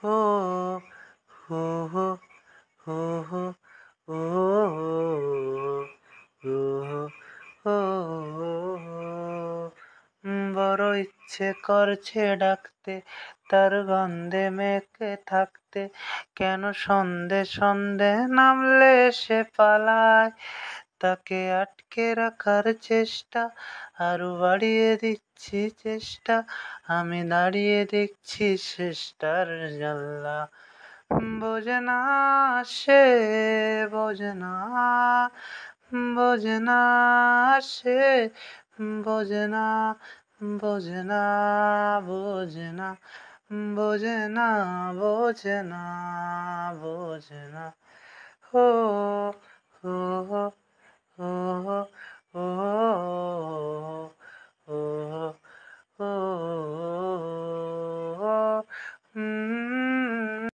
ও হো হো হো হো ও ও বড় ইচ্ছে করছে ডাকতে, তার গন্ধে মেখে থাকতে, কেন সন্ধে সন্ধে নামলে সে পালায়। তাকে আটকে রাখার চেষ্টা, আরো বাড়িয়ে দিচ্ছি চেষ্টা, আমি দাঁড়িয়ে দেখছি শেষটার জানলা। বোঝে না সে, বোঝে না, বোঝে না সে, বোঝে না, বোঝে না, বোঝে না, বোঝে না, বোঝে না, বোঝে না। হো হো হো হো হো হো হো হো